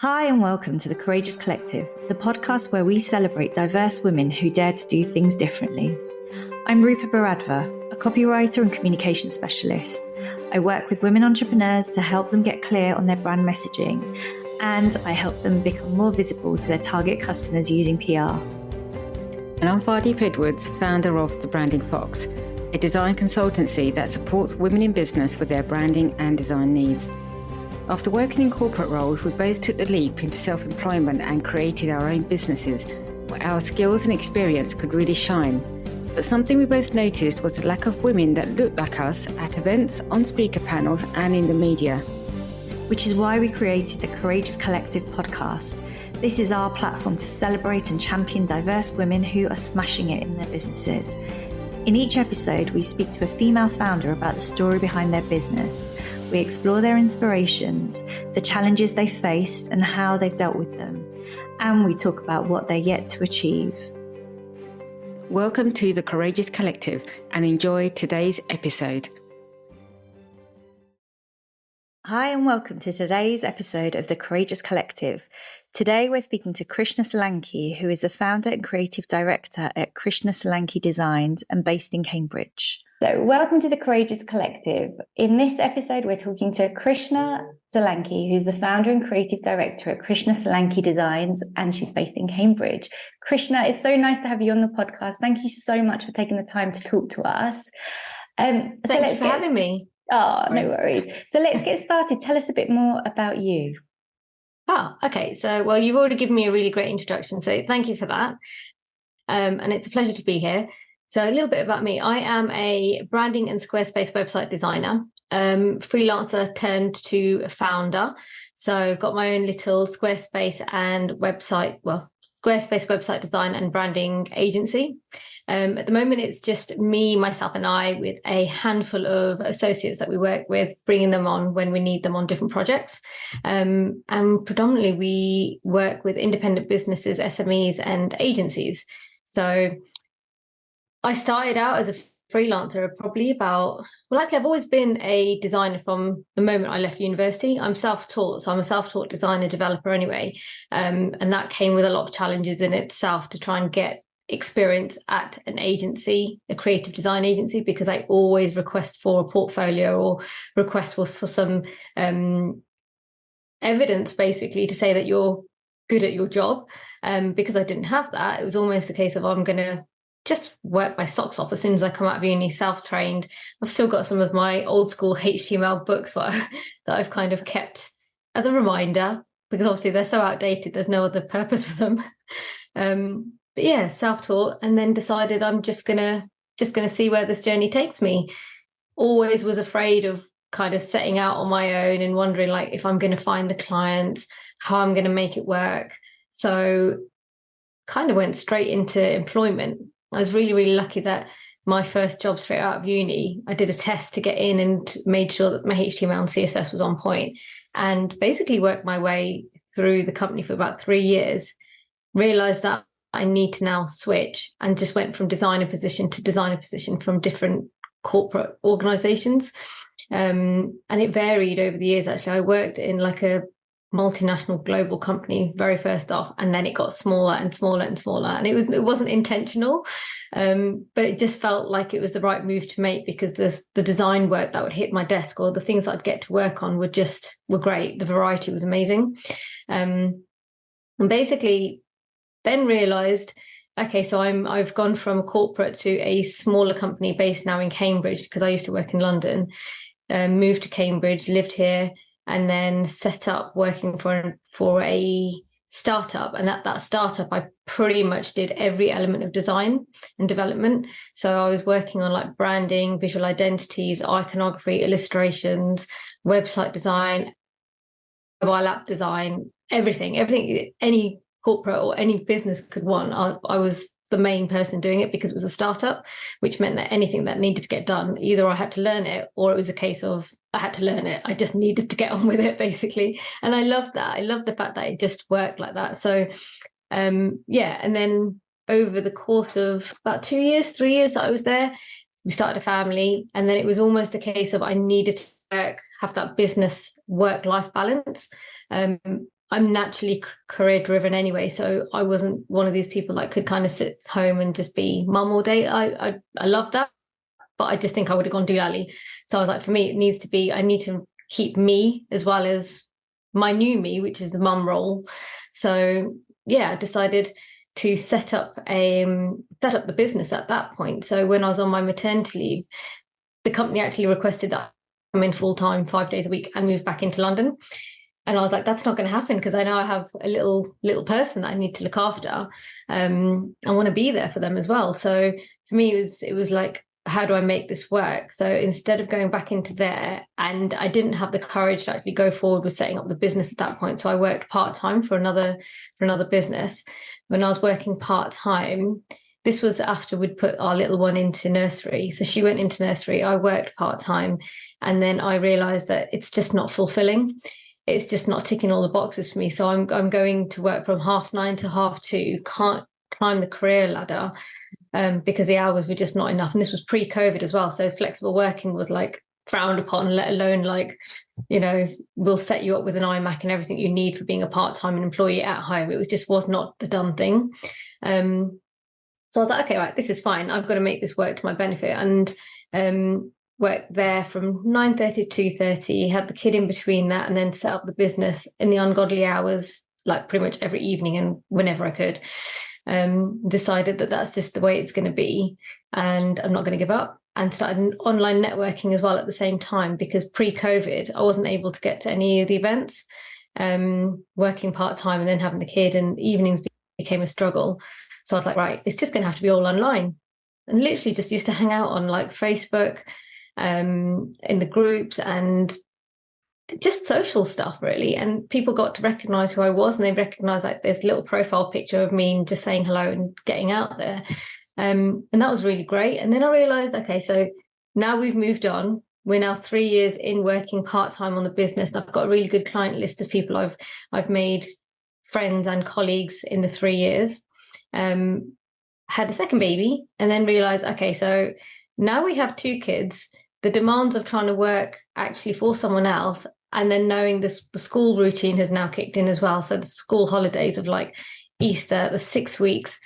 Hi and welcome to The Courageous Collective, the podcast where we celebrate diverse women who dare to do things differently. I'm Rupa and Vardeep, a copywriter and communication specialist. I work with women entrepreneurs to help them get clear on their brand messaging, and I help them become more visible to their target customers using PR. And I'm Vardeep Edwards, founder of The Branding Fox, a design consultancy that supports women in business with their branding and design needs. After working in corporate roles, we both took the leap into self-employment and created our own businesses where our skills and experience could really shine. But something we both noticed was the lack of women that looked like us at events, on speaker panels and in the media. Which is why we created the Courageous Collective podcast. This is our platform to celebrate and champion diverse women who are smashing it in their businesses. In each episode, we speak to a female founder about the story behind their business. We explore their inspirations, the challenges they faced and how they've dealt with them. And we talk about what they're yet to achieve. Welcome to the Courageous Collective and enjoy today's episode. Hi and welcome to today's episode of the Courageous Collective. Today we're speaking to Krishna Solanki, who is the founder and creative director at Krishna Solanki Designs and based in Cambridge. So welcome to the Courageous Collective. In this episode, we're talking to Krishna Solanki, who's the founder and creative director at Krishna Solanki Designs, and she's based in Cambridge. Krishna, it's so nice to have you on the podcast. Thank you so much for taking the time to talk to us. Thank you for having me. Oh, no worries. So let's get started. Tell us a bit more about you. Okay. So, you've already given me a really great introduction. So thank you for that. And it's a pleasure to be here. So a little bit about me. I am a branding and Squarespace website designer, freelancer turned to a founder. So I've got my own little Squarespace website design and branding agency. At the moment, it's just me, myself and I with a handful of associates that we work with, bringing them on when we need them on different projects. And predominantly we work with independent businesses, SMEs and agencies. So I started out as a freelancer probably I've always been a designer from the moment I left university. I'm self-taught, so I'm a self-taught designer developer anyway. And that came with a lot of challenges in itself to try and get experience at an agency, a creative design agency, because I always request for a portfolio or request for some evidence basically to say that you're good at your job. Because I didn't have that, it was almost a case of I'm going to just work my socks off as soon as I come out of uni, self-trained. I've still got some of my old school HTML books that I've kind of kept as a reminder, because obviously they're so outdated, there's no other purpose for them. But yeah, self-taught, and then decided I'm just gonna see where this journey takes me. Always was afraid of kind of setting out on my own and wondering like if I'm going to find the clients, how I'm going to make it work. So kind of went straight into employment. I was really, really lucky that my first job straight out of uni, I did a test to get in and made sure that my HTML and CSS was on point, and basically worked my way through the company for about 3 years. Realized that I need to now switch, and just went from designer position to designer position from different corporate organizations. And it varied over the years. Actually, I worked in like a multinational global company very first off, and then it got smaller and smaller and smaller, and it wasn't intentional, but it just felt like it was the right move to make, because the design work that would hit my desk or the things that I'd get to work on were great. The variety was amazing, and basically then realized, okay, so I've gone from corporate to a smaller company based now in Cambridge, because I used to work in London, moved to Cambridge, lived here, and then set up working for a startup. And at that startup, I pretty much did every element of design and development. So I was working on like branding, visual identities, iconography, illustrations, website design, mobile app design, everything any corporate or any business could want. I was the main person doing it, because it was a startup, which meant that anything that needed to get done, either I had to learn it, or it was a case of I had to learn it. I just needed to get on with it, basically. And I loved that. I loved the fact that it just worked like that. So, and then over the course of about 2 years, 3 years that I was there, we started a family. And then it was almost a case of I needed to have that business work-life balance. I'm naturally career driven anyway, so I wasn't one of these people that could kind of sit home and just be mum all day. I love that, but I just think I would have gone doolally. So I was like, for me, it needs to be, I need to keep me as well as my new me, which is the mum role. So yeah, I decided to set up the business at that point. So when I was on my maternity leave, the company actually requested that I'm in full time 5 days a week and move back into London. And I was like, that's not going to happen because I know I have a little person that I need to look after. I want to be there for them as well. So for me, it was like, how do I make this work? So instead of going back into there, and I didn't have the courage to actually go forward with setting up the business at that point. So I worked part-time for another business. When I was working part-time, this was after we'd put our little one into nursery. So she went into nursery, I worked part-time, and then I realized that it's just not fulfilling. It's just not ticking all the boxes for me. So I'm going to work from 9:30 to 2:30, can't climb the career ladder because the hours were just not enough. And this was pre-COVID as well. So flexible working was like frowned upon, let alone like, we'll set you up with an iMac and everything you need for being a part-time employee at home. It was not the done thing. So I thought, okay, right, this is fine. I've got to make this work to my benefit. And worked there from 9:30 to 2:30, had the kid in between that, and then set up the business in the ungodly hours, like pretty much every evening and whenever I could. Decided that that's just the way it's going to be, and I'm not going to give up. And started online networking as well at the same time, because pre-COVID, I wasn't able to get to any of the events, working part-time and then having the kid, and evenings became a struggle. So I was like, right, it's just going to have to be all online. And literally just used to hang out on like Facebook, in the groups, and just social stuff really. And people got to recognize who I was, and they recognized like this little profile picture of me and just saying hello and getting out there. And that was really great. And then I realized, okay, so now we've moved on. We're now 3 years in working part-time on the business. And I've got a really good client list of people I've made friends and colleagues in the 3 years. Had a second baby, and then realized, okay, so now we have 2 kids, the demands of trying to work actually for someone else, and then knowing the school routine has now kicked in as well. So the school holidays of like Easter, the 6 weeks,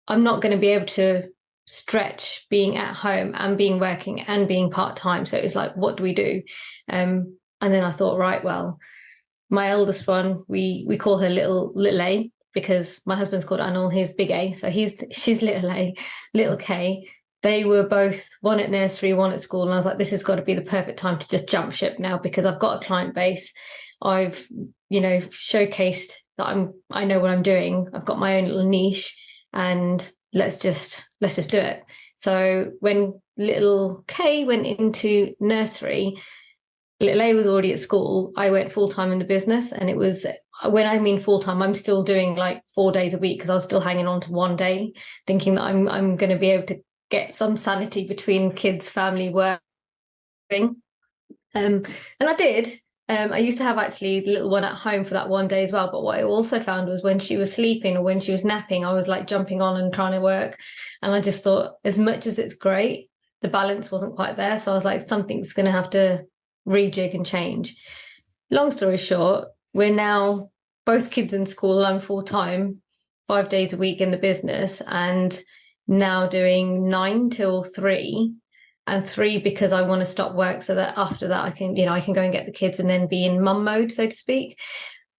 I'm not going to be able to stretch being at home and being working and being part-time. So it's like, what do we do? And then I thought, right, well, my eldest one, we call her little A, because my husband's called Anil, he's big A. So she's little A, little K. They were both, one at nursery, one at school. And I was like, this has got to be the perfect time to just jump ship now, because I've got a client base. I've, showcased that I know what I'm doing. I've got my own little niche, and let's just do it. So when little K went into nursery, little A was already at school. I went full-time in the business, and it was, when I mean full-time, I'm still doing like 4 days a week, because I was still hanging on to one day, thinking that I'm going to be able to get some sanity between kids, family, work thing. And I did. I used to have actually the little one at home for that one day as well. But what I also found was when she was sleeping or when she was napping, I was like jumping on and trying to work. And I just thought, as much as it's great, the balance wasn't quite there. So I was like, something's going to have to rejig and change. Long story short, we're now both kids in school. I'm full-time, 5 days a week in the business, and now doing 9 till 3, and 3 because I want to stop work so that after that I can go and get the kids and then be in mum mode, so to speak.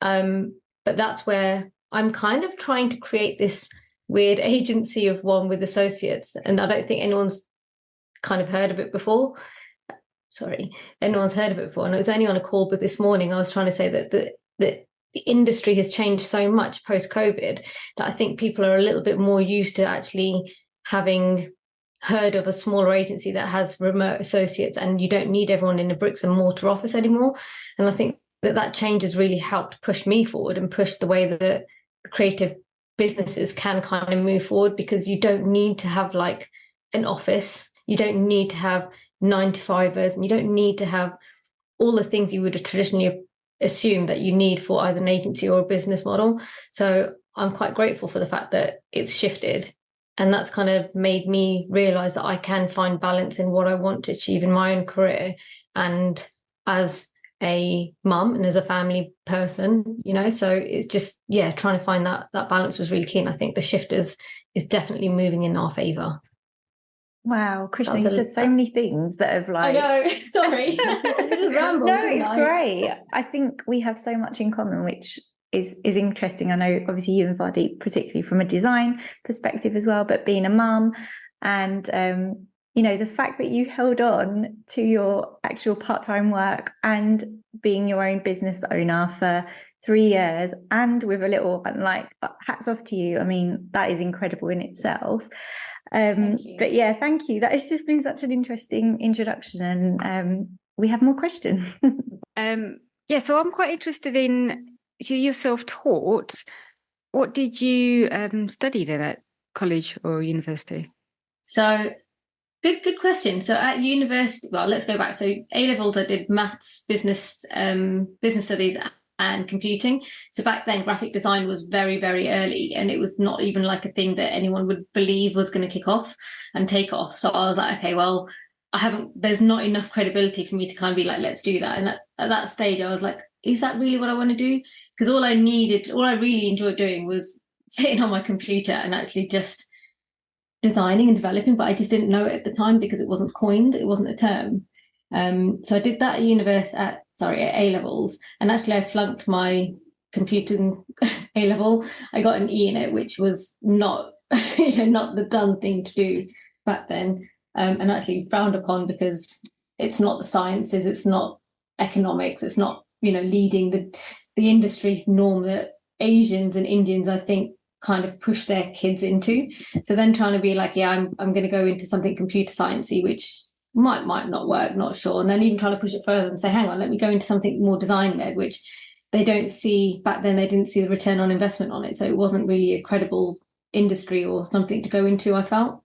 But that's where I'm kind of trying to create this weird agency of one with associates, and I don't think anyone's kind of heard of it before. Anyone's heard of it before. And it was only on a call, but this morning I was trying to say that the industry has changed so much post-COVID that I think people are a little bit more used to actually having heard of a smaller agency that has remote associates, and you don't need everyone in a bricks and mortar office anymore. And I think that change has really helped push me forward and push the way that creative businesses can kind of move forward, because you don't need to have like an office. You don't need to have 9-to-5ers, and you don't need to have all the things you would have traditionally assumed that you need for either an agency or a business model. So I'm quite grateful for the fact that it's shifted, and that's kind of made me realize that I can find balance in what I want to achieve in my own career, and as a mum and as a family person, so it's just, trying to find that balance was really key. And I think the shift is definitely moving in our favor. Wow, Krishna, you said so many things that have I know, sorry. I just rambled, no, it's great. I think we have so much in common, which is interesting. I know obviously you and Vardeep, particularly from a design perspective as well, but being a mum and the fact that you held on to your actual part-time work and being your own business owner for 3 years and with a little one, like, hats off to you. I mean, that is incredible in itself. But yeah, thank you. That has just been such an interesting introduction, and we have more questions. So I'm quite interested in, so you're self-taught. What did you study then at college or university? So good question. So at university, well, let's go back. So A-levels, I did maths, business studies and computing. So back then, graphic design was very, very early, and it was not even like a thing that anyone would believe was going to kick off and take off. So I was like, okay, well, there's not enough credibility for me to kind of be like, let's do that. And at that stage, I was like, is that really what I want to do? Because all I really enjoyed doing was sitting on my computer and actually just designing and developing, but I just didn't know it at the time because it wasn't coined, it wasn't a term. So I did that at A-levels, and actually I flunked my computing A-level. I got an E in it, which was not not the done thing to do back then, and actually frowned upon because it's not the sciences, it's not economics, it's not leading the industry norm that Asians and Indians, I think, kind of push their kids into. So then trying to be like, I'm going to go into something computer sciencey, which might not work, not sure. And then even trying to push it further and say, hang on, let me go into something more design led, which they don't see back then. They didn't see the return on investment on it. So it wasn't really a credible industry or something to go into, I felt.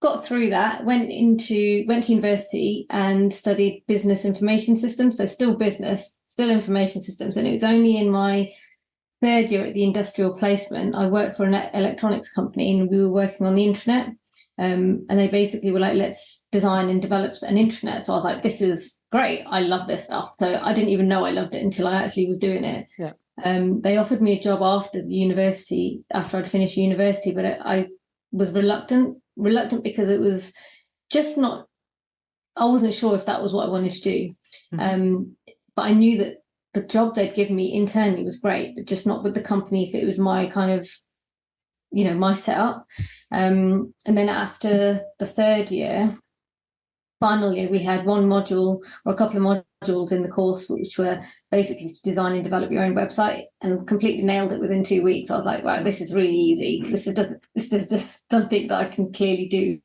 Got through that, went to university and studied business information systems. So still business, still information systems. And it was only in my third year at the industrial placement, I worked for an electronics company, and we were working on the internet. And they basically were like, let's design and develop an intranet. So I was like, this is great. I love this stuff. So I didn't even know I loved it until I actually was doing it. Yeah. They offered me a job after I'd finished university, but I was reluctant because it was just not, I wasn't sure if that was what I wanted to do. Mm-hmm. But I knew that the job they'd given me internally was great, but just not with the company if it was my kind of, my setup. And then after the third year, final year, we had one module or a couple of modules in the course, which were basically to design and develop your own website, and completely nailed it within 2 weeks. I was like, wow, this is really easy. This is just something that I can clearly do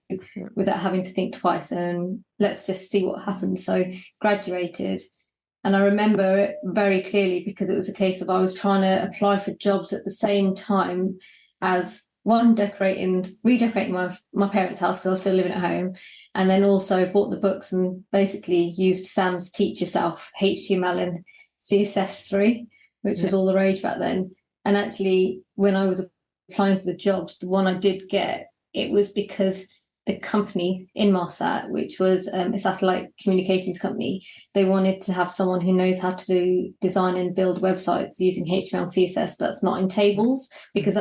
without having to think twice, and let's just see what happens. So graduated. And I remember it very clearly because it was a case of I was trying to apply for jobs at the same time as one, redecorating my parents' house because I was still living at home, and then also bought the books and basically used Sam's Teach Yourself HTML and CSS3, which was all the rage back then. And actually, when I was applying for the jobs, the one I did get, it was because the company Inmarsat, which was a satellite communications company, they wanted to have someone who knows how to do design and build websites using HTML and CSS that's not in tables, because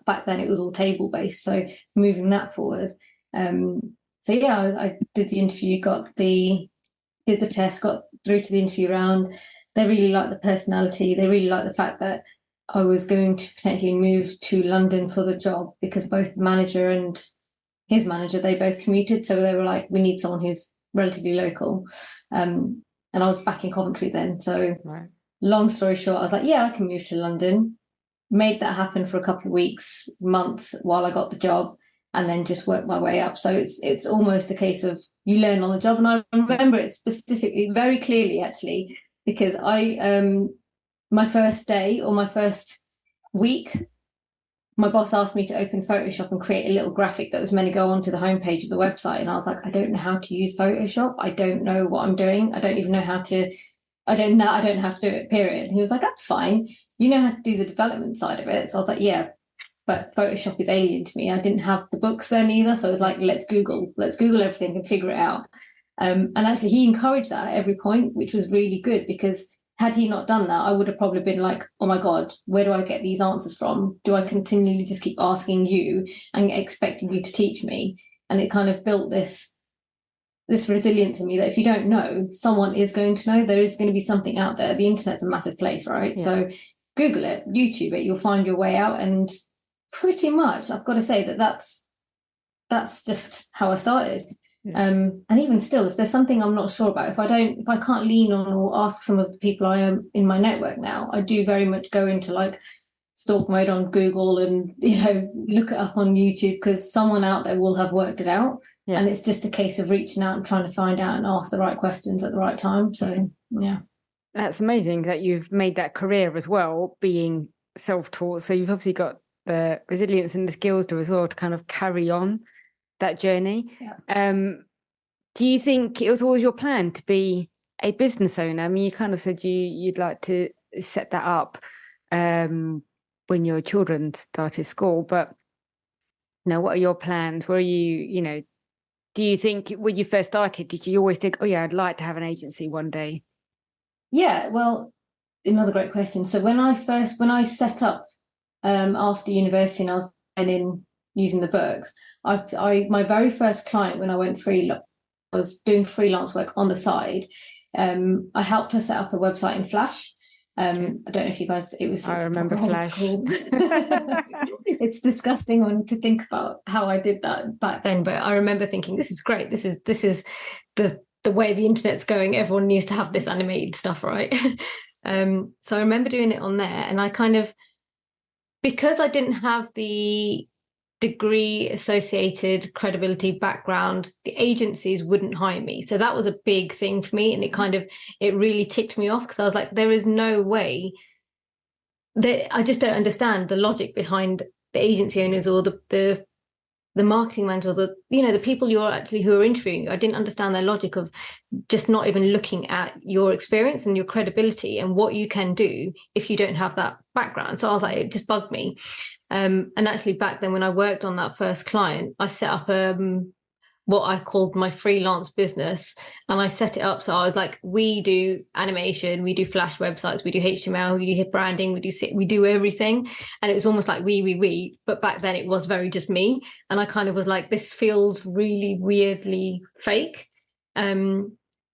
back then it was all table based. So moving that forward. I did the interview, did the test, got through to the interview round. They really liked the personality. They really liked the fact that I was going to potentially move to London for the job, because both the manager and his manager, they both commuted. So they were like, we need someone who's relatively local. And I was back in Coventry then. So long story short, I was like, yeah, I can move to London. Made that happen for a couple of weeks, months while I got the job, and then just worked my way up. So it's almost a case of you learn on the job. And I remember it specifically, very clearly, actually, because my first day or my first week, my boss asked me to open Photoshop and create a little graphic that was meant to go onto the homepage of the website. And I was like, I don't know how to use Photoshop. I don't know what I'm doing. I don't even know how to, I don't know how to do it, period. And he was like, that's fine. You know how to do the development side of it. So I was like, yeah, but Photoshop is alien to me. I didn't have the books then either. So I was like, let's Google everything and figure it out. And actually he encouraged that at every point, which was really good, because had he not done that, I would have probably been like, oh my God, where do I get these answers from? Do I continually just keep asking you and expecting you to teach me? And it kind of built this resilience in me that if you don't know, someone is going to know. There is going to be something out there. The internet's a massive place, right? Yeah. So Google it, YouTube it, you'll find your way out. And pretty much, I've got to say that's just how I started. Yeah. And even still, if there's something I'm not sure about, if I can't lean on or ask some of the people I am in my network now, I do very much go into like stalk mode on Google and, look it up on YouTube, because someone out there will have worked it out. Yeah. And it's just a case of reaching out and trying to find out and ask the right questions at the right time. So, yeah. That's amazing that you've made that career as well, being self-taught. So you've obviously got the resilience and the skills to as well to kind of carry on that journey. Yeah. Do you think it was always your plan to be a business owner? I mean, you kind of said you'd like to set that up when your children started school, but what are your plans? Were you, do you think when you first started, did you always think, oh yeah, I'd like to have an agency one day? Yeah, well, another great question. So when I set up after university and I was in using the books, my very first client when I went freelance, I was doing freelance work on the side. I helped her set up a website in Flash. I don't know if you guys, I remember Flash. It's disgusting to think about how I did that back then, but I remember thinking, this is great. This is the way the internet's going. Everyone needs to have this animated stuff, right? So I remember doing it on there, and I kind of, because I didn't have the degree associated credibility background, the agencies wouldn't hire me. So that was a big thing for me, and it really ticked me off, because I was like, there is no way that I just don't understand the logic behind the agency owners or the marketing manager, or the people who are interviewing you. I didn't understand their logic of just not even looking at your experience and your credibility and what you can do if you don't have that background. So I was like, it just bugged me. And actually back then when I worked on that first client, I set up what I called my freelance business, and I set it up so I was like, we do animation, we do Flash websites, we do HTML, we do branding, we do everything. And it was almost like we, but back then it was very just me. And I kind of was like, this feels really weirdly fake. And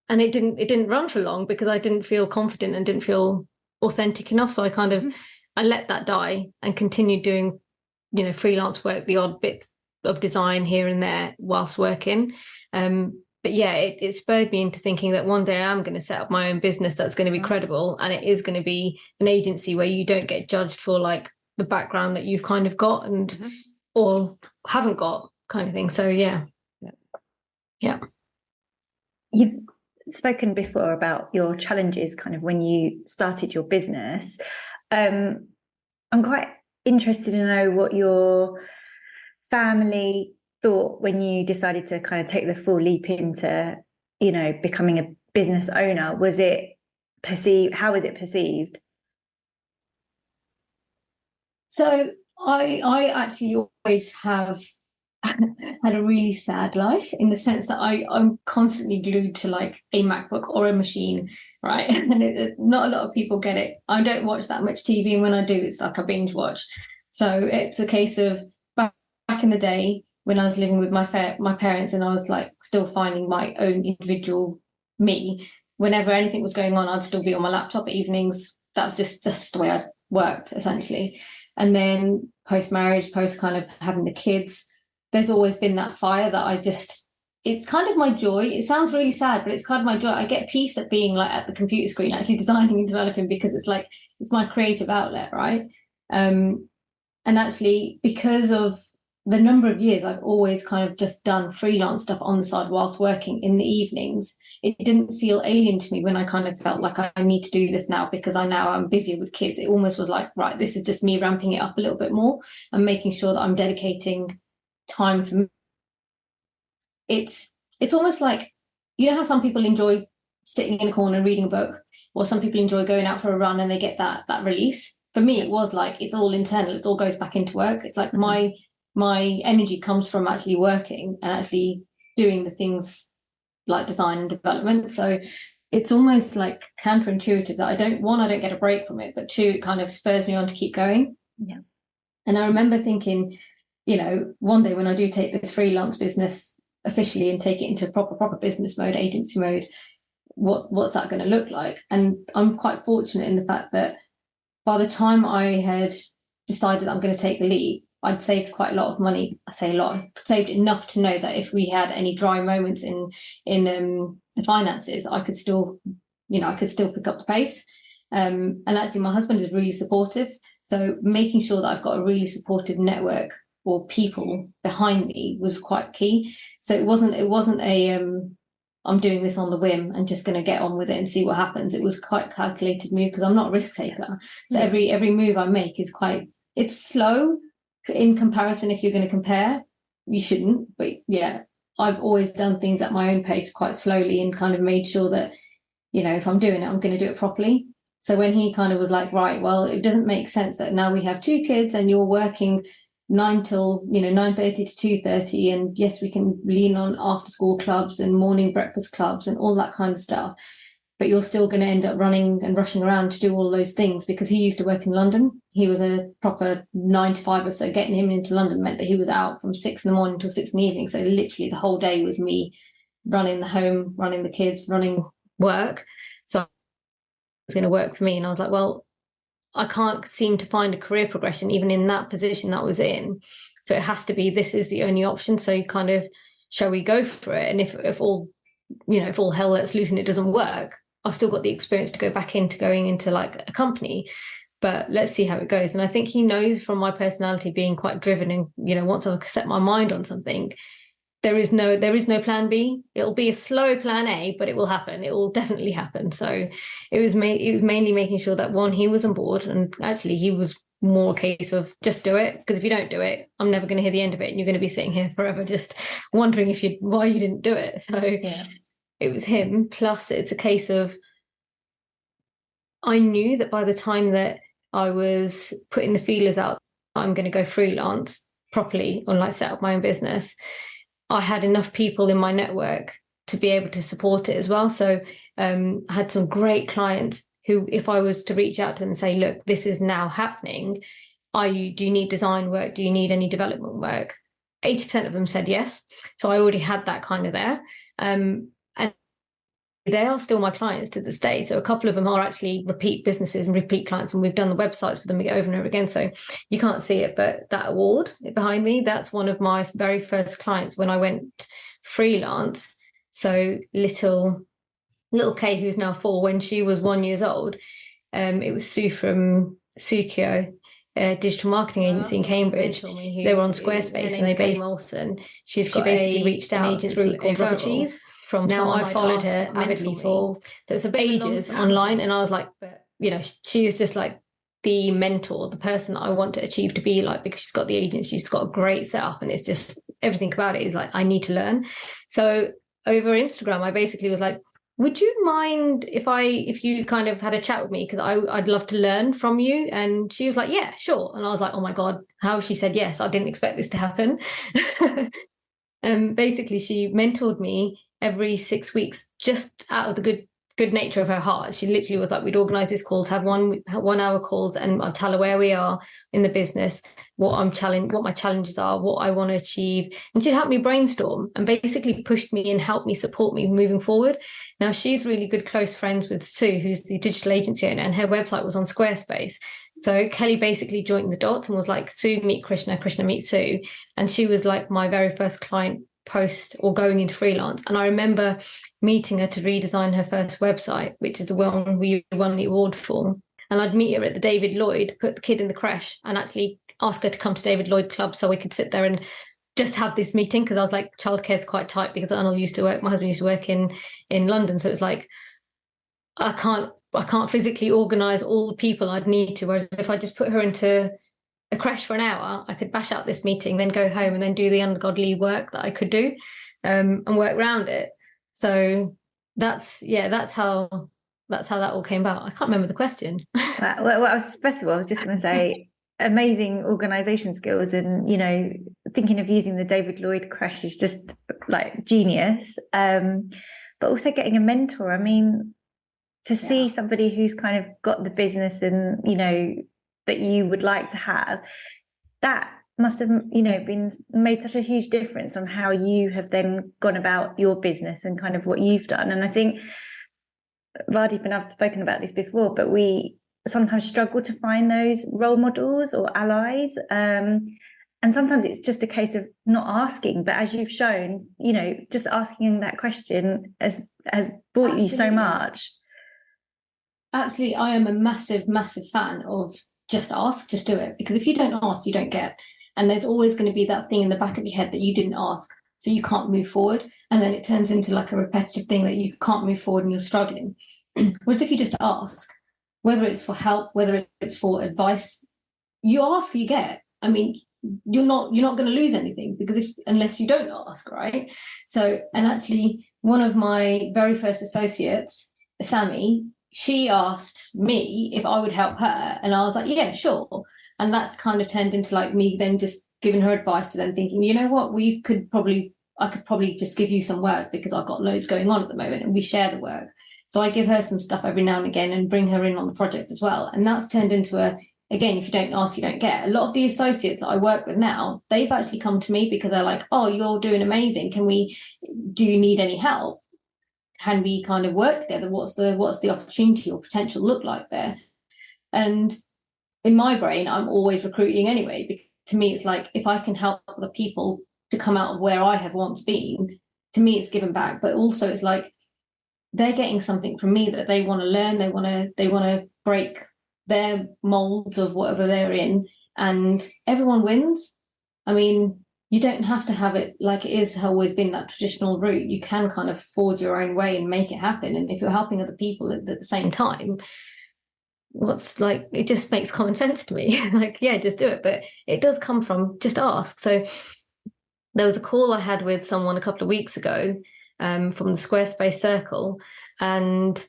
it didn't run for long because I didn't feel confident and didn't feel authentic enough. So I kind of I let that die and continued doing, freelance work, the odd bit of design here and there whilst working. But yeah, it spurred me into thinking that one day I'm going to set up my own business that's going to be credible, and it is going to be an agency where you don't get judged for like the background that you've kind of got and or haven't got kind of thing. So yeah. You've spoken before about your challenges kind of when you started your business. I'm quite interested to know what your family thought when you decided to kind of take the full leap into, becoming a business owner. How was it perceived? So I actually always have had a really sad life, in the sense that I'm constantly glued to like a MacBook or a machine, right? And not a lot of people get it. I don't watch that much TV, and when I do, it's like a binge watch. So it's a case of back in the day when I was living with my parents, and I was like still finding my own individual me. Whenever anything was going on, I'd still be on my laptop at evenings. That's just the way I worked, essentially. And then post-marriage, post kind of having the kids, there's always been that fire that it's kind of my joy. It sounds really sad, but it's kind of my joy. I get peace at being like at the computer screen, actually designing and developing, because it's like, it's my creative outlet, right? And actually, because of the number of years I've always kind of just done freelance stuff on the side whilst working in the evenings, it didn't feel alien to me when I kind of felt like I need to do this now because I'm busier with kids. It almost was like, right, this is just me ramping it up a little bit more and making sure that I'm dedicating time for me. It's almost like, how some people enjoy sitting in a corner reading a book, or some people enjoy going out for a run and they get that release. For me, it was like, it's all internal. It all goes back into work. It's like my energy comes from actually working and actually doing the things like design and development. So it's almost like counterintuitive that I don't get a break from it, but two, it kind of spurs me on to keep going. Yeah. And I remember thinking, you know, one day when I do take this freelance business officially and take it into proper business mode, agency mode, what's that going to look like? And I'm quite fortunate in the fact that by the time I had decided that I'm going to take the leap, I'd saved quite a lot of money. I say a lot, I saved enough to know that if we had any dry moments in the finances, I could still pick up the pace. And actually, my husband is really supportive. So making sure that I've got a really supportive network or people behind me was quite key. So it wasn't a I'm doing this on the whim and just going to get on with it and see what happens. It was quite a calculated move because I'm not a risk taker. So every move I make is it's slow in comparison. If you're going to compare, you shouldn't. But yeah, I've always done things at my own pace quite slowly and kind of made sure that, you know, if I'm doing it, I'm going to do it properly. So when he kind of was like, right, well, it doesn't make sense that now we have 2 kids and you're working 9 till 9:30 to 2:30, and yes, we can lean on after school clubs and morning breakfast clubs and all that kind of stuff, but you're still going to end up running and rushing around to do all those things. Because he used to work in London, he was a proper 9 to 5, so getting him into London meant that he was out from 6 in the morning till 6 in the evening. So literally the whole day was me running the home, running the kids, running work. So it's going to work for me. And I was like, well, I can't seem to find a career progression even in that position that I was in. So it has to be, this is the only option. So you kind of, shall we go for it? And if all hell lets loose and it doesn't work, I've still got the experience to go back into going into like a company, but let's see how it goes. And I think he knows from my personality being quite driven and, once I set my mind on something, there is no plan B. It'll be a slow plan A, but it will happen. It will definitely happen. So it was mainly making sure that, one, he was on board, and actually he was more a case of just do it, because if you don't do it, I'm never going to hear the end of it, and you're going to be sitting here forever just wondering why you didn't do it. So It was him. Plus, it's a case of, I knew that by the time that I was putting the feelers out, I'm going to go freelance properly or like set up my own business, I had enough people in my network to be able to support it as well. So I had some great clients who, if I was to reach out to them and say, look, this is now happening, do you need design work? Do you need any development work? 80% of them said yes. So I already had that kind of there. And they are still my clients to this day. So a couple of them are actually repeat businesses and repeat clients, and we've done the websites for them over and over again. So you can't see it, but that award behind me, that's one of my very first clients when I went freelance. So little Kay, who's now 4, when she was 1 year old, it was Sue from Sukio, a digital marketing agency in Cambridge. They were on Squarespace, and she basically reached out through Cheese. From now, I followed her avidly for ages online, and I was like, she is just like the mentor, the person that I want to achieve to be like, because she's got the agency, she's got a great setup, and it's just everything about it is like, I need to learn. So over Instagram, I basically was like, would you mind if you kind of had a chat with me, because I'd love to learn from you? And she was like, yeah, sure. And I was like, oh my God, how she said yes. I didn't expect this to happen. Basically, she mentored me every 6 weeks, just out of the good nature of her heart. She literally was like, we'd organize these calls, have 1 hour calls, and I'd tell her where we are in the business, what my challenges are, what I want to achieve. And she'd help me brainstorm and basically pushed me and helped me, support me moving forward. Now, she's really good, close friends with Sue, who's the digital agency owner, and her website was on Squarespace. So Kelly basically joined the dots and was like, Sue, meet Krishna, Krishna, meet Sue. And she was like my very first client post or going into freelance. And I remember meeting her to redesign her first website, which is the one we won the award for. And I'd meet her at the David Lloyd, put the kid in the creche, and actually ask her to come to David Lloyd Club so we could sit there and just have this meeting, because I was like, childcare is quite tight, because my husband used to work in London. So it's like, I can't physically organize all the people I'd need to. Whereas if I just put her into a crash for an hour, I could bash out this meeting, then go home and then do the ungodly work that I could do, and work around it. So that's how that all came about. I can't remember the question. Well, first of all, I was just going to say, amazing organization skills, and thinking of using the David Lloyd crash is just like genius. But also getting a mentor. I mean, to see somebody who's kind of got the business and, you know, that you would like to have, that must have, you know, been made such a huge difference on how you have then gone about your business and kind of what you've done. And I think Vardeep and I've spoken about this before, but we sometimes struggle to find those role models or allies. And sometimes it's just a case of not asking, but as you've shown, you know, just asking that question has brought you so much. Absolutely. I am a massive, massive fan of just ask, just do it. Because if you don't ask, you don't get. And there's always going to be that thing in the back of your head that you didn't ask, so you can't move forward. And then it turns into like a repetitive thing that you can't move forward and you're struggling. Whereas if you just ask, whether it's for help, whether it's for advice, you ask, you get. I mean, you're not going to lose anything, because unless you don't ask, right? So, and actually one of my very first associates, Sammy, she asked me if I would help her, and I was like, yeah, sure. And that's kind of turned into like me then just giving her advice, to then thinking, you know what, I could probably just give you some work because I've got loads going on at the moment, and we share the work. So I give her some stuff every now and again and bring her in on the projects as well. And that's turned into again, if you don't ask, you don't get. A lot of the associates that I work with now, they've actually come to me because they're like, oh, you're doing amazing. Do you need any help? Can we kind of work together? What's the opportunity or potential look like there? And in my brain, I'm always recruiting anyway, because to me, it's like, if I can help other people to come out of where I have once been, to me, it's given back. But also it's like, they're getting something from me that they want to learn. They want to break their molds of whatever they're in, and everyone wins. I mean, you don't have to have it like it is always been, that traditional route. You can kind of forge your own way and make it happen. And if you're helping other people at the same time, it just makes common sense to me. Like, yeah, just do it. But it does come from just ask. So there was a call I had with someone a couple of weeks ago from the Squarespace circle, and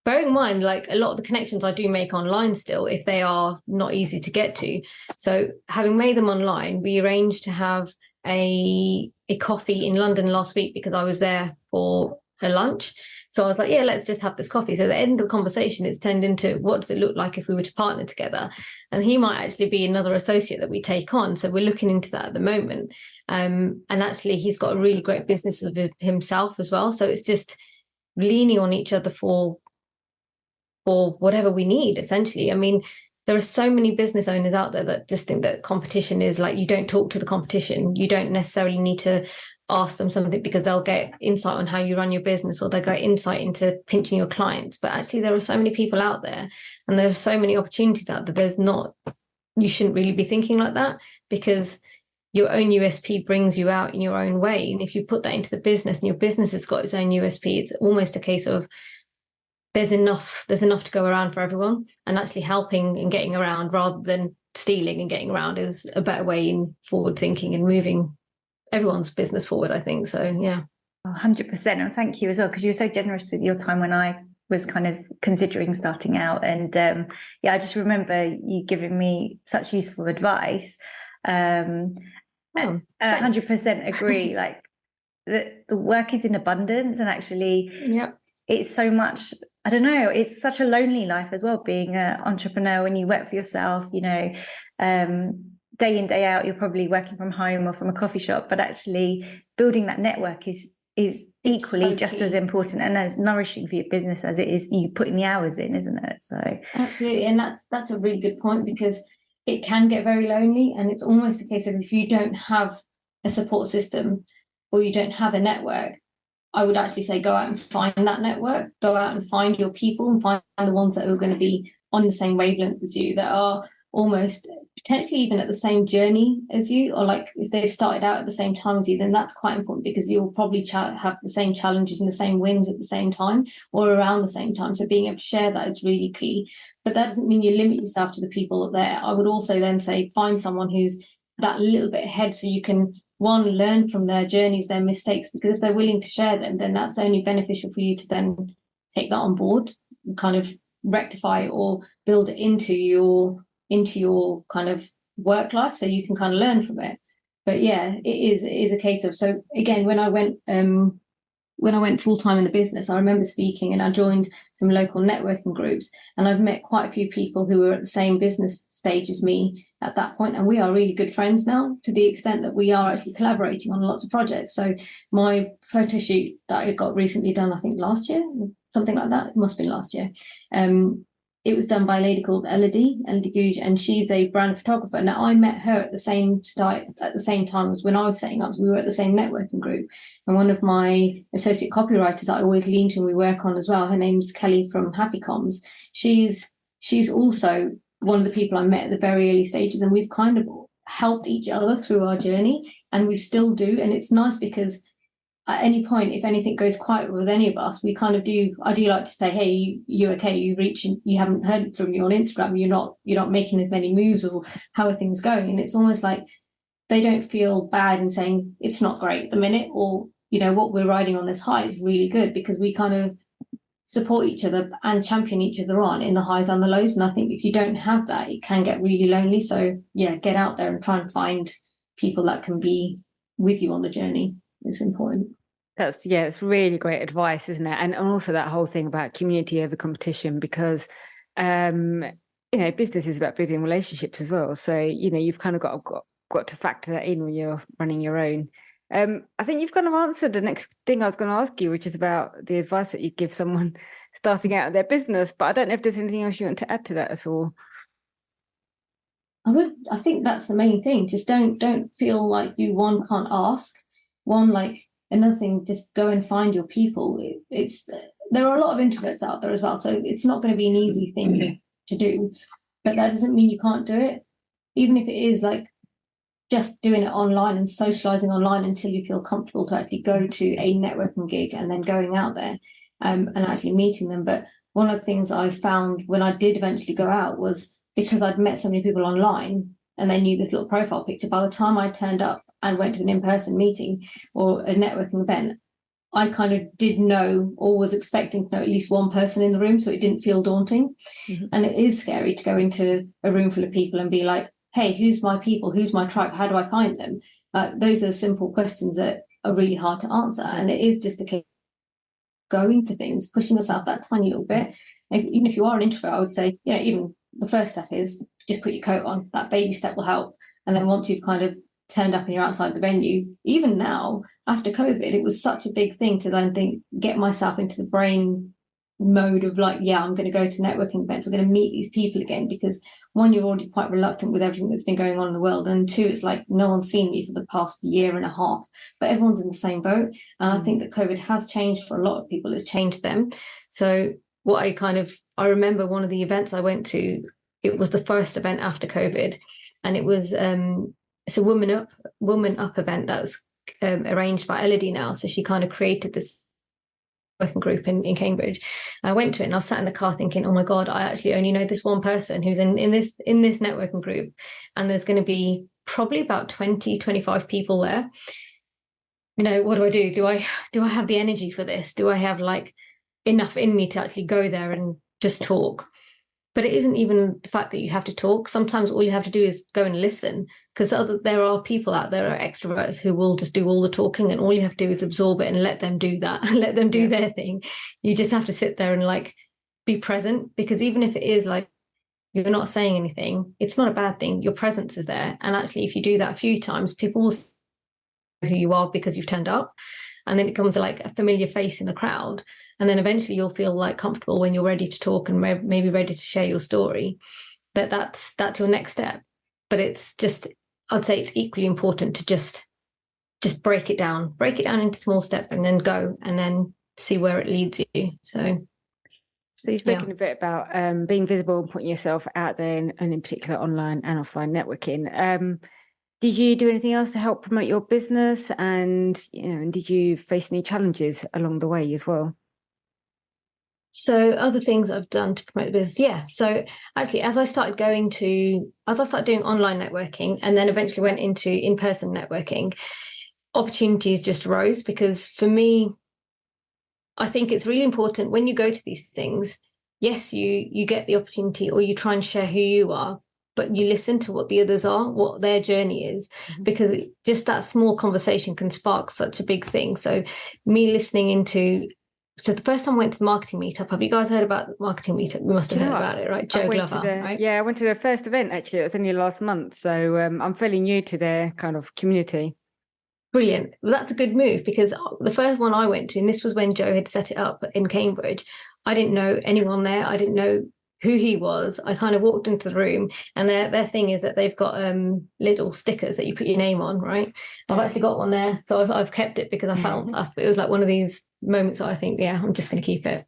bearing in mind, like, a lot of the connections I do make online still, if they are not easy to get to. So having made them online, we arranged to have a coffee in London last week because I was there for a lunch. So I was like, yeah, let's just have this coffee. So at the end of the conversation, it's turned into, what does it look like if we were to partner together? And he might actually be another associate that we take on. So we're looking into that at the moment. And actually, he's got a really great business of himself as well. So it's just leaning on each other for whatever we need, essentially. I mean, there are so many business owners out there that just think that competition is like, you don't talk to the competition. You don't necessarily need to ask them something because they'll get insight on how you run your business, or they'll get insight into pinching your clients. But actually, there are so many people out there, and there are so many opportunities out there. You shouldn't really be thinking like that, because your own USP brings you out in your own way. And if you put that into the business and your business has got its own USP, it's almost a case of, there's enough to go around for everyone, and actually helping and getting around rather than stealing and getting around is a better way in forward thinking and moving everyone's business forward, I think. So, yeah. 100%. And thank you as well, because you were so generous with your time when I was kind of considering starting out. And I just remember you giving me such useful advice. 100% agree. Like, the work is in abundance, and actually, it's so much, I don't know, it's such a lonely life as well, being an entrepreneur when you work for yourself, you know, day in, day out, you're probably working from home or from a coffee shop, but actually building that network is equally so just as important and as nourishing for your business as it is you putting the hours in, isn't it? So absolutely. And that's a really good point, because it can get very lonely, and it's almost a case of, if you don't have a support system or you don't have a network, I would actually say go out and find that network, go out and find your people, and find the ones that are going to be on the same wavelength as you, that are almost potentially even at the same journey as you, or like if they've started out at the same time as you, then that's quite important, because you'll probably have the same challenges and the same wins at the same time or around the same time. So being able to share that is really key. But that doesn't mean you limit yourself to the people there. I would also then say find someone who's that little bit ahead, so you can, one, learn from their journeys, their mistakes, because if they're willing to share them, then that's only beneficial for you to then take that on board and kind of rectify or build it into your kind of work life, so you can kind of learn from it. But yeah, it is a case of, so again, when I went full time in the business, I remember speaking and I joined some local networking groups, and I've met quite a few people who were at the same business stage as me at that point, and we are really good friends now, to the extent that we are actually collaborating on lots of projects. So my photo shoot that I got recently done, I think last year, something like that, it must have been last year. It was done by a lady called Elodie Gouge, and she's a brand photographer. Now, I met her at the same time as when I was setting up. So we were at the same networking group. And one of my associate copywriters I always lean to and we work on as well, her name's Kelly from Happy Comms. She's also one of the people I met at the very early stages, and we've kind of helped each other through our journey, and we still do. And it's nice because at any point, if anything goes quiet with any of us, we kind of do. I do like to say, "Hey, you okay? You reach and you haven't heard from you on Instagram. You're not making as many moves, or how are things going?" And it's almost like they don't feel bad in saying it's not great at the minute, or what we're riding on this high is really good, because we kind of support each other and champion each other on in the highs and the lows. And I think if you don't have that, it can get really lonely. So yeah, get out there and try and find people that can be with you on the journey. It's important. It's really great advice, isn't it? And also that whole thing about community over competition, because business is about building relationships as well. So you've kind of got to factor that in when you're running your own. I think you've kind of answered the next thing I was going to ask you, which is about the advice that you give someone starting out their business. But I don't know if there's anything else you want to add to that at all. I think that's the main thing. Just don't feel like you can't ask. Another thing, just go and find your people. There are a lot of introverts out there as well, so it's not going to be an easy thing to do, but that doesn't mean you can't do it. Even if it is like just doing it online and socializing online until you feel comfortable to actually go to a networking gig, and then going out there and actually meeting them. But one of the things I found when I did eventually go out was, because I'd met so many people online and they knew this little profile picture, by the time I turned up and went to an in-person meeting or a networking event, I kind of did know, or was expecting to know, at least one person in the room, so it didn't feel daunting. Mm-hmm. And it is scary to go into a room full of people and be like, hey, who's my people? Who's my tribe? How do I find them? Those are simple questions that are really hard to answer. And it is just a case of going to things, pushing yourself that tiny little bit. Even if you are an introvert, I would say, even the first step is just put your coat on. That baby step will help. And then once you've kind of turned up and you're outside the venue, even now, after COVID, it was such a big thing to then get myself into the brain mode of like, I'm going to go to networking events, I'm going to meet these people again, because one, you're already quite reluctant with everything that's been going on in the world, and two, it's like no one's seen me for the past year and a half, but everyone's in the same boat. And I think that COVID has changed for a lot of people. It's changed them. So what I remember one of the events I went to, it was the first event after COVID, and it was it's a woman up event that was arranged by Elodie now. So she kind of created this working group in Cambridge. I went to it and I was sat in the car thinking, oh my God, I actually only know this one person who's in this networking group, and there's going to be probably about 20-25 people there. What do I do? Do I have the energy for this? Do I have like enough in me to actually go there and just talk? But it isn't even the fact that you have to talk. Sometimes all you have to do is go and listen, because there are people out there, are extroverts, who will just do all the talking, and all you have to do is absorb it and let them do that, let them do their thing. You just have to sit there and like be present, because even if it is like you're not saying anything, it's not a bad thing. Your presence is there. And actually, if you do that a few times, people will know who you are because you've turned up. And then it becomes like a familiar face in the crowd. And then eventually you'll feel like comfortable when you're ready to talk and maybe ready to share your story. But that's your next step. But it's just, I'd say it's equally important to just break it down into small steps, and then go and then see where it leads you. So you've spoken a bit about being visible and putting yourself out there, and in particular online and offline networking. Did you do anything else to help promote your business? And, did you face any challenges along the way as well? So other things I've done to promote the business. So actually, as I started doing online networking, and then eventually went into in-person networking, opportunities just rose. Because for me, I think it's really important when you go to these things, yes, you get the opportunity, or you try and share who you are, but you listen to what the others are, what their journey is, because just that small conversation can spark such a big thing. So me listening into, so the first time I went to the marketing meetup, have you guys heard about the marketing meetup? We must have heard about it, right? Joe Glover, right? Yeah, I went to their first event, actually. It was only last month. So I'm fairly new to their kind of community. Brilliant. Well, that's a good move, because the first one I went to, and this was when Joe had set it up in Cambridge, I didn't know anyone there. I didn't know who he was. I kind of walked into the room, and their thing is that they've got little stickers that you put your name on, right? I've actually got one there, so I've kept it because I felt it was like one of these moments that I think, yeah, I'm just going to keep it.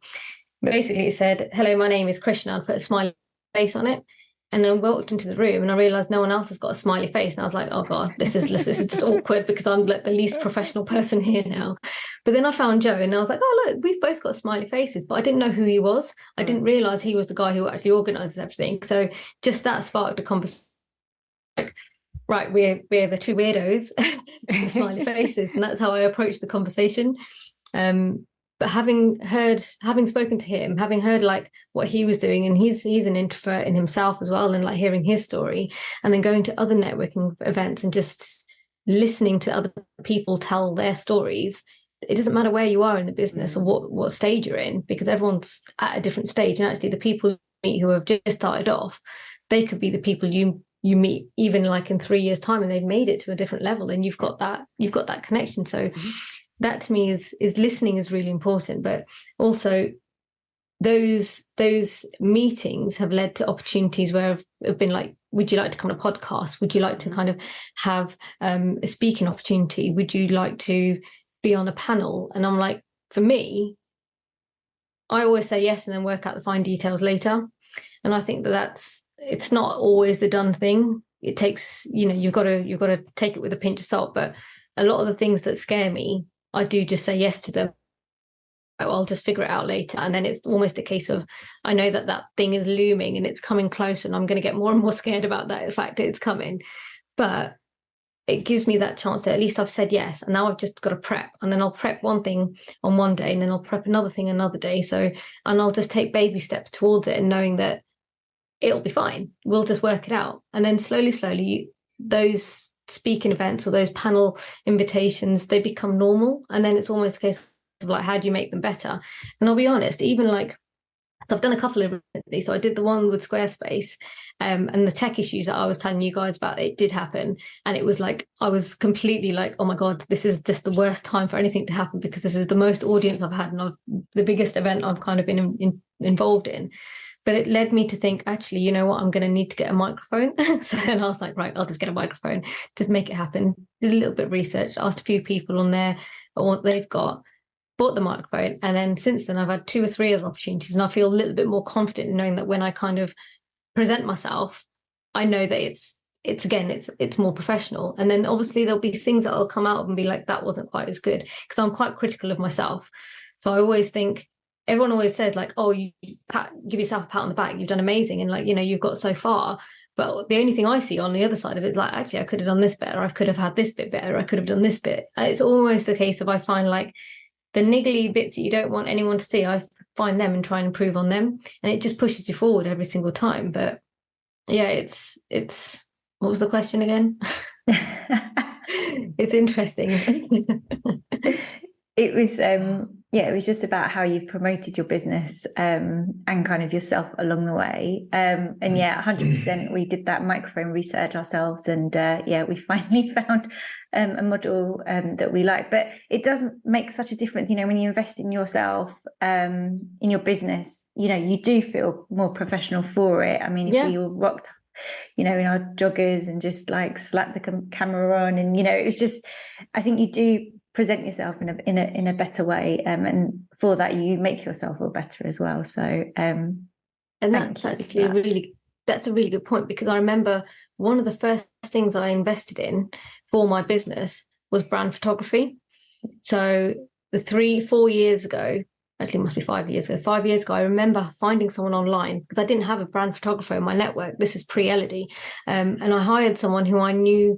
Basically, it said, "Hello, my name is Krishna." I put a smiley face on it. And then walked into the room, and I realized no one else has got a smiley face. And I was like, oh God, this is just awkward, because I'm like the least professional person here now. But then I found Joe, and I was like, oh, look, we've both got smiley faces, but I didn't know who he was. I didn't realize he was the guy who actually organizes everything. So just that sparked a conversation. Like, right, we're the two weirdos, the smiley faces. And that's how I approached the conversation. But having spoken to him, having heard like what he was doing, and he's an introvert in himself as well, and like hearing his story, and then going to other networking events and just listening to other people tell their stories. It doesn't matter where you are in the business or what stage you're in, because everyone's at a different stage. And actually the people you meet who have just started off, they could be the people you meet even like in 3 years' time, and they've made it to a different level, and you've got that connection. So that to me is listening is really important. But also those meetings have led to opportunities where I've been like, would you like to come on a podcast? Would you like to kind of have a speaking opportunity? Would you like to be on a panel? And I'm like, for me, I always say yes and then work out the fine details later. And I think it's not always the done thing. It takes, you've got to take it with a pinch of salt. But a lot of the things that scare me, I do just say yes to them. I'll just figure it out later. And then it's almost a case of, I know that thing is looming and it's coming close, and I'm going to get more and more scared about that, the fact that it's coming. But it gives me that chance to, at least I've said yes, and now I've just got to prep. And then I'll prep one thing on one day, and then I'll prep another thing another day. And I'll just take baby steps towards it, and knowing that it'll be fine. We'll just work it out. And then slowly, those speaking events or those panel invitations, they become normal. And then it's almost a case of like, how do you make them better? And I'll be honest, even like, so I've done a couple of recently. So I did the one with Squarespace, and the tech issues that I was telling you guys about, it did happen. And it was like, I was completely like, oh my God, this is just the worst time for anything to happen, because this is the most audience I've had, and the biggest event I've kind of been involved in. But it led me to think, actually, you know what, I'm going to need to get a microphone. So then I was like, right, I'll just get a microphone to make it happen. Did a little bit of research, asked a few people on there what they've got, bought the microphone. And then since then, I've had 2 or 3 other opportunities, and I feel a little bit more confident in knowing that when I kind of present myself, I know that it's more professional. And then obviously there'll be things that will come out and be like, that wasn't quite as good, because I'm quite critical of myself. So I always think, everyone always says like, oh, you give yourself a pat on the back, you've done amazing, and like, you've got so far. But the only thing I see on the other side of it is like, actually, I could have done this better. I could have had this bit better. I could have done this bit. It's almost a case of, I find like the niggly bits that you don't want anyone to see, I find them and try and improve on them. And it just pushes you forward every single time. But yeah, it's what was the question again? It's interesting. It was just about how you've promoted your business and kind of yourself along the way. And yeah, 100%. We did that microphone research ourselves, and we finally found a model that we like. But it doesn't make such a difference, when you invest in yourself, in your business. You do feel more professional for it. I mean, if we all rocked, in our joggers and just like slap the camera on, and it was just, I think you do present yourself in a better way, and for that you make yourself feel better as well. So and that's actually that's a really good point, because I remember one of the first things I invested in for my business was brand photography. So the 3-4 years ago, actually it must be 5 years ago, I remember finding someone online, because I didn't have a brand photographer in my network. This is pre-Elodie, and I hired someone who I knew.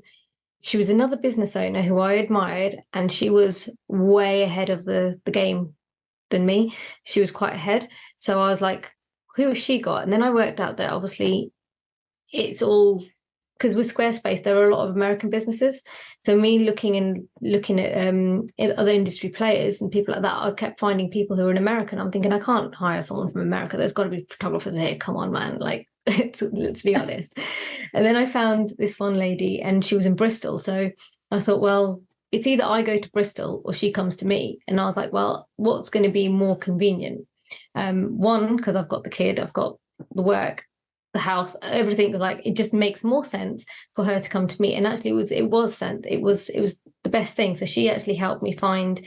She was another business owner who I admired, and she was way ahead of the game than me. She was quite ahead. So I was like, who has she got? And then I worked out that obviously it's all, because with Squarespace there are a lot of American businesses, so me looking at other industry players and people like that, I kept finding people who are in America, and I'm thinking, I can't hire someone from America, there's got to be photographers here, come on man, like let's be honest. And then I found this one lady, and she was in Bristol, so I thought, well, it's either I go to Bristol or she comes to me. And I was like, well, what's going to be more convenient? One, because I've got the kid, I've got the work, the house, everything. Like, it just makes more sense for her to come to me. And actually, it was the best thing. So she actually helped me find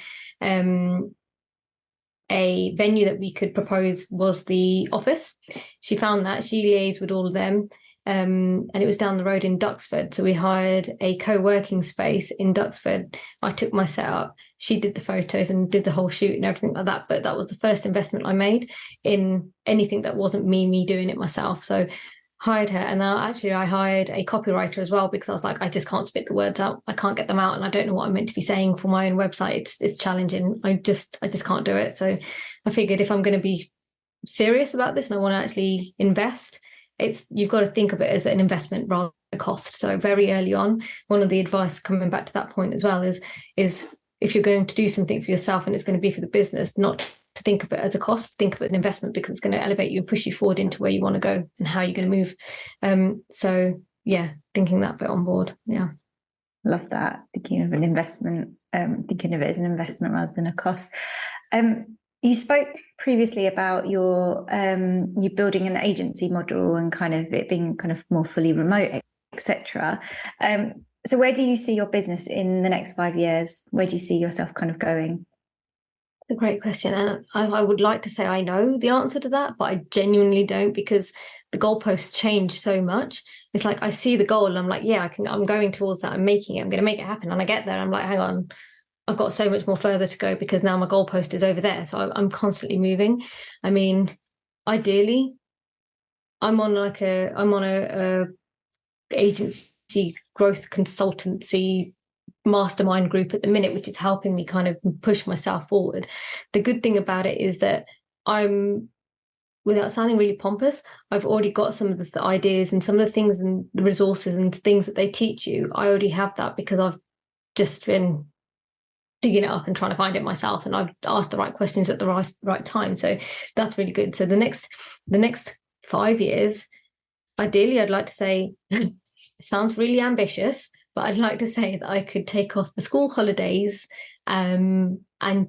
a venue that we could propose was the office. She found that, she liaised with all of them. And it was down the road in Duxford. So we hired a co-working space in Duxford. I took my setup. She did the photos and did the whole shoot and everything like that. But that was the first investment I made in anything that wasn't me doing it myself. So hired her. And now actually I hired a copywriter as well, because I was like, I just can't spit the words out. I can't get them out. And I don't know what I'm meant to be saying for my own website. It's challenging. I just can't do it. So I figured, if I'm going to be serious about this and I want to actually invest, you've got to think of it as an investment rather than a cost. So very early on, one of the advice coming back to that point as well is if you're going to do something for yourself and it's going to be for the business, not to think of it as a cost, think of it as an investment, because it's going to elevate you and push you forward into where you want to go and how you're going to move. So yeah, thinking that bit on board. Yeah. Love that. Thinking of an investment, thinking of it as an investment rather than a cost. You spoke previously about you building an agency model and kind of it being kind of more fully remote, etc. So where do you see your business in the next 5 years? Where do you see yourself kind of going? It's a great question. And I would like to say I know the answer to that, but I genuinely don't, because the goalposts change so much. It's like I see the goal and I'm like, yeah, I'm going towards that. I'm making it. I'm going to make it happen. And I get there. I'm like, hang on, I've got so much more further to go, because now my goalpost is over there. So I'm constantly moving. I mean, ideally, I'm on a agency growth consultancy mastermind group at the minute, which is helping me kind of push myself forward. The good thing about it is that without sounding really pompous, I've already got some of the ideas and some of the things and the resources and things that they teach you. I already have that, because I've just been digging it up and trying to find it myself, and I've asked the right questions at the right time. So that's really good. So the next 5 years, ideally, I'd like to say, it sounds really ambitious, but I'd like to say that I could take off the school holidays and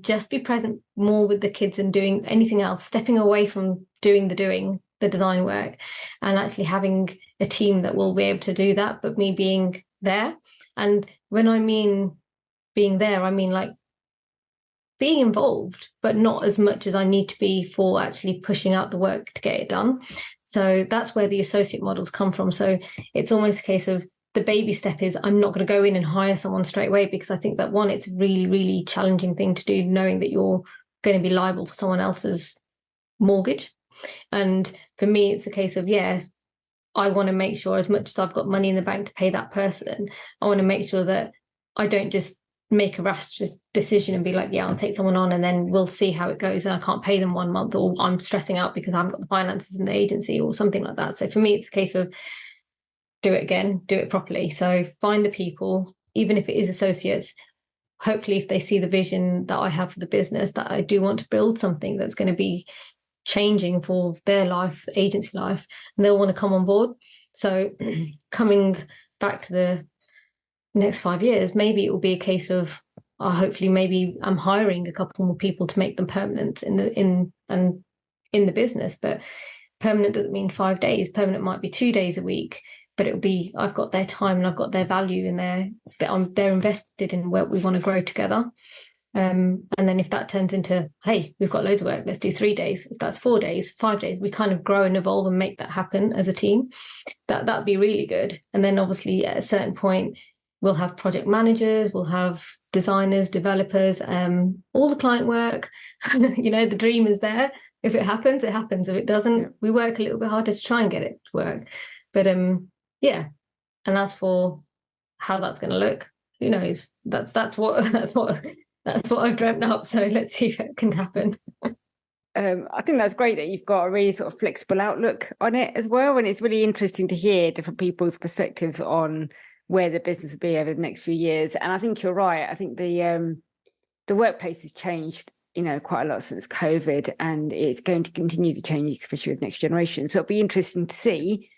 just be present more with the kids and doing anything else, stepping away from doing the design work, and actually having a team that will be able to do that, but me being there. And when I mean being there, I mean like being involved, but not as much as I need to be for actually pushing out the work to get it done. So that's where the associate models come from. So it's almost a case of, the baby step is, I'm not going to go in and hire someone straight away, because I think that, one, it's a really, really challenging thing to do, knowing that you're going to be liable for someone else's mortgage. And for me, it's a case of, yeah, I want to make sure, as much as I've got money in the bank to pay that person, I want to make sure that I don't just make a rash decision and be like, yeah, I'll take someone on and then we'll see how it goes, and I can't pay them 1 month, or I'm stressing out because I haven't got the finances in the agency or something like that. So for me, it's a case of, do it again, do it properly. So find the people, even if it is associates, hopefully if they see the vision that I have for the business, that I do want to build something that's going to be changing for their life, agency life, and they'll want to come on board. So coming back to the next 5 years, maybe it will be a case of, hopefully maybe I'm hiring a couple more people to make them permanent in the business. But permanent doesn't mean 5 days. Permanent might be 2 days a week, but it'll be, I've got their time and I've got their value, and they're invested in where we want to grow together. And then if that turns into, hey, we've got loads of work, let's do 3 days. If that's 4 days, 5 days, we kind of grow and evolve and make that happen as a team. That'd be really good. And then obviously at a certain point, we'll have project managers, we'll have designers, developers, all the client work. The dream is there. If it happens, it happens. If it doesn't, we work a little bit harder to try and get it to work. But yeah, and as for how that's going to look, who knows? That's what I've dreamt up. So let's see if it can happen. I think that's great that you've got a really sort of flexible outlook on it as well. And it's really interesting to hear different people's perspectives on where the business will be over the next few years. And I think you're right. I think the workplace has changed, quite a lot since COVID, and it's going to continue to change, especially with next generation. So it'll be interesting to see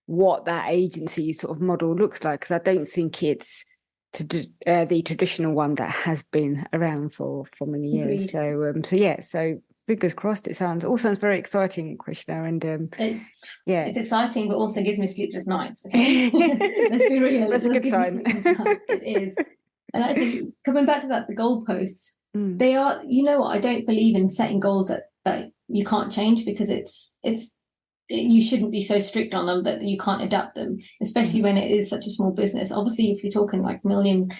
what that agency sort of model looks like, because I don't think it's the traditional one that has been around for many years. Agreed. So fingers crossed. It sounds very exciting, Krishna, and it's exciting, but also gives me sleepless nights. Let's be real. That's a good sign. It is. And actually, coming back to that, the goalposts, they are. I don't believe in setting goals that you can't change, because you shouldn't be so strict on them that you can't adapt them, especially when it is such a small business. Obviously, if you're talking like £1 million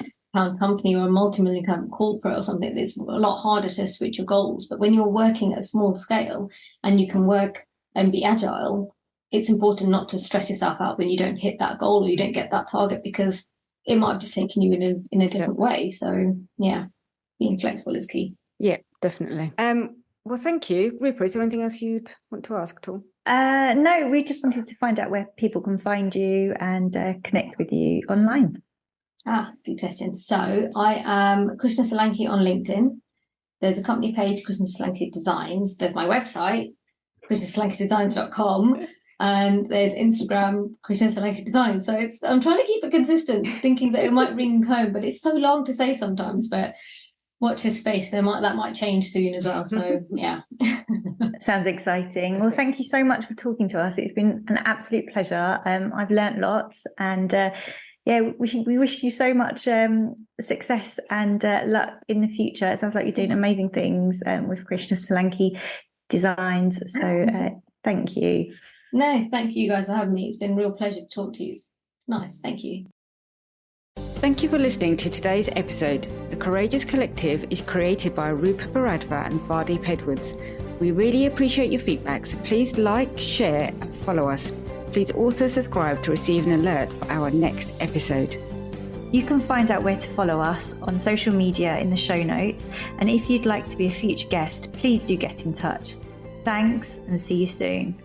company or a multi-million corporate or something, it's a lot harder to switch your goals. But when you're working at a small scale and you can work and be agile, it's important not to stress yourself out when you don't hit that goal or you don't get that target, because it might have just taken you in a different way. So yeah, being flexible is key. Yeah, definitely. Well, thank you. Rupa, is there anything else you'd want to ask at all? No, we just wanted to find out where people can find you and connect with you online. Good question. So I am Krishna Solanki on LinkedIn. There's a company page, Krishna Solanki Designs. There's my website, krishnasolankidesigns.com. And there's Instagram, Krishna Solanki Designs. So I'm trying to keep it consistent, thinking that it might ring home, but it's so long to say sometimes. But watch this space. That might change soon as well. So yeah. Sounds exciting. Well, thank you so much for talking to us. It's been an absolute pleasure. I've learnt lots, and we wish you so much success and luck in the future. It sounds like you're doing amazing things with Krishna Solanki Designs. So thank you. No, thank you guys for having me. It's been a real pleasure to talk to you. It's nice. Thank you. Thank you for listening to today's episode. The Courageous Collective is created by Rupa and Vardeep Edwards. We really appreciate your feedback, so please like, share and follow us. Please also subscribe to receive an alert for our next episode. You can find out where to follow us on social media in the show notes, and if you'd like to be a future guest, please do get in touch. Thanks, and see you soon.